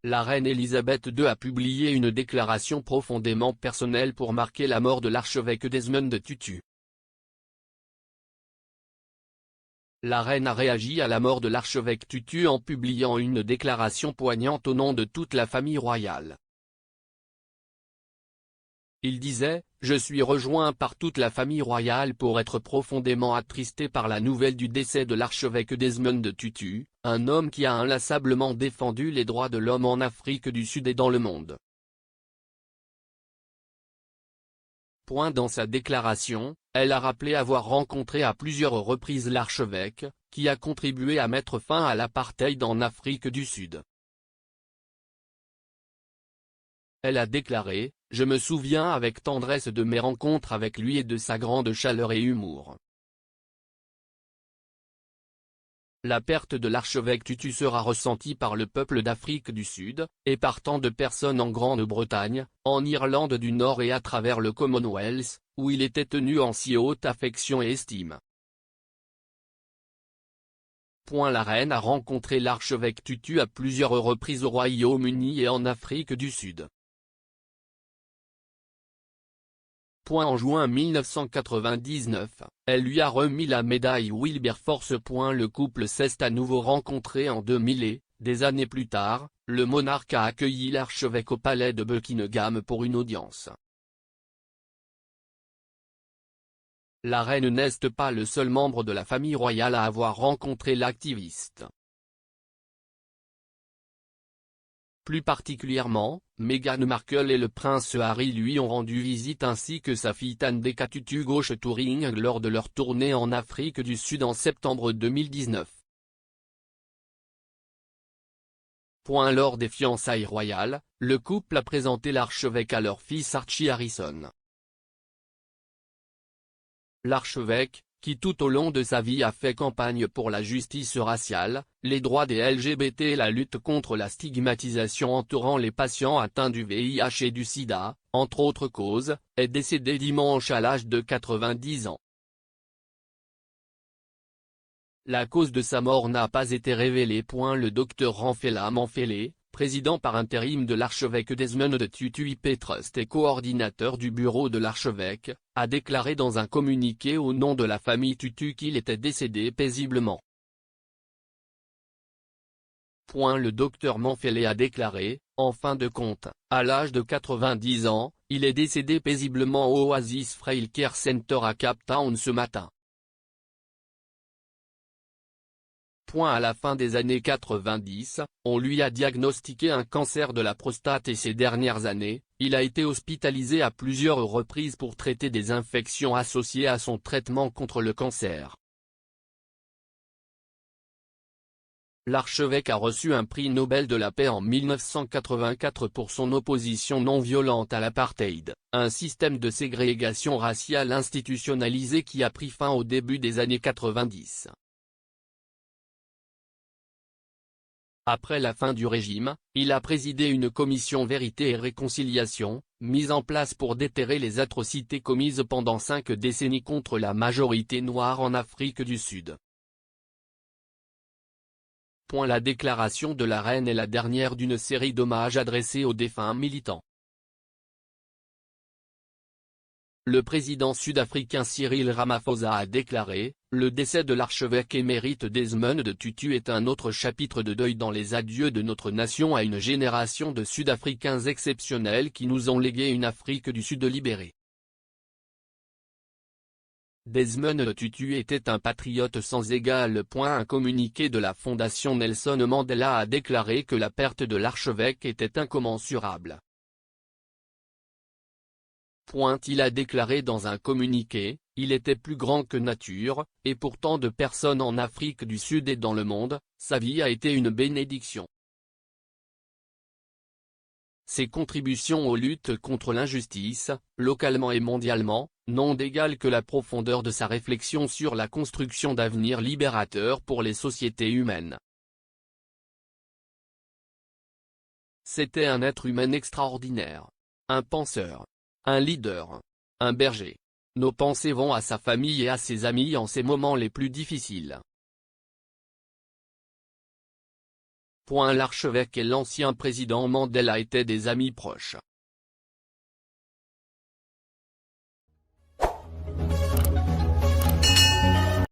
La reine Elisabeth II a publié une déclaration profondément personnelle pour marquer la mort de l'archevêque Desmond Tutu. La reine a réagi à la mort de l'archevêque Tutu en publiant une déclaration poignante au nom de toute la famille royale. Il disait « Je suis rejoint par toute la famille royale pour être profondément attristé par la nouvelle du décès de l'archevêque Desmond Tutu, un homme qui a inlassablement défendu les droits de l'homme en Afrique du Sud et dans le monde. » Dans sa déclaration, elle a rappelé avoir rencontré à plusieurs reprises l'archevêque, qui a contribué à mettre fin à l'apartheid en Afrique du Sud. Elle a déclaré « Je me souviens avec tendresse de mes rencontres avec lui et de sa grande chaleur et humour. » La perte de l'archevêque Tutu sera ressentie par le peuple d'Afrique du Sud, et par tant de personnes en Grande-Bretagne, en Irlande du Nord et à travers le Commonwealth, où il était tenu en si haute affection et estime. La reine a rencontré l'archevêque Tutu à plusieurs reprises au Royaume-Uni et en Afrique du Sud. En juin 1999, elle lui a remis la médaille Wilberforce. Le couple s'est à nouveau rencontré en 2000 et, des années plus tard, le monarque a accueilli l'archevêque au palais de Buckingham pour une audience. La reine n'est pas le seul membre de la famille royale à avoir rencontré l'activiste. Plus particulièrement, Meghan Markle et le prince Harry lui ont rendu visite ainsi que sa fille Thandeka Tutu Gauche Touring lors de leur tournée en Afrique du Sud en septembre 2019. Lors des fiançailles royales, le couple a présenté l'archevêque à leur fils Archie Harrison. L'archevêque, qui tout au long de sa vie a fait campagne pour la justice raciale, les droits des LGBT et la lutte contre la stigmatisation entourant les patients atteints du VIH et du sida, entre autres causes, est décédé dimanche à l'âge de 90 ans. La cause de sa mort n'a pas été révélée. Le docteur Ramphele Manfele, président par intérim de l'archevêque Desmond Tutu IP Trust et coordinateur du bureau de l'archevêque, a déclaré dans un communiqué au nom de la famille Tutu qu'il était décédé paisiblement. Le docteur Manfele a déclaré, en fin de compte, à l'âge de 90 ans, il est décédé paisiblement au Oasis Frail Care Center à Cape Town ce matin. À la fin des années 90, on lui a diagnostiqué un cancer de la prostate et ces dernières années, il a été hospitalisé à plusieurs reprises pour traiter des infections associées à son traitement contre le cancer. L'archevêque a reçu un prix Nobel de la paix en 1984 pour son opposition non violente à l'apartheid, un système de ségrégation raciale institutionnalisé qui a pris fin au début des années 90. Après la fin du régime, il a présidé une commission Vérité et Réconciliation, mise en place pour déterrer les atrocités commises pendant 5 décennies contre la majorité noire en Afrique du Sud. La déclaration de la reine est la dernière d'une série d'hommages adressés aux défunts militants. Le président sud-africain Cyril Ramaphosa a déclaré « Le décès de l'archevêque émérite Desmond Tutu est un autre chapitre de deuil dans les adieux de notre nation à une génération de Sud-Africains exceptionnels qui nous ont légué une Afrique du Sud libérée. » Desmond Tutu était un patriote sans égal. Un communiqué de la Fondation Nelson Mandela a déclaré que la perte de l'archevêque était incommensurable. Il a déclaré dans un communiqué, « Il était plus grand que nature, et pour tant de personnes en Afrique du Sud et dans le monde, sa vie a été une bénédiction. Ses contributions aux luttes contre l'injustice, localement et mondialement, n'ont d'égal que la profondeur de sa réflexion sur la construction d'avenirs libérateurs pour les sociétés humaines. C'était un être humain extraordinaire. Un penseur. Un leader. Un berger. Nos pensées vont à sa famille et à ses amis en ces moments les plus difficiles. L'archevêque et l'ancien président Mandela étaient des amis proches.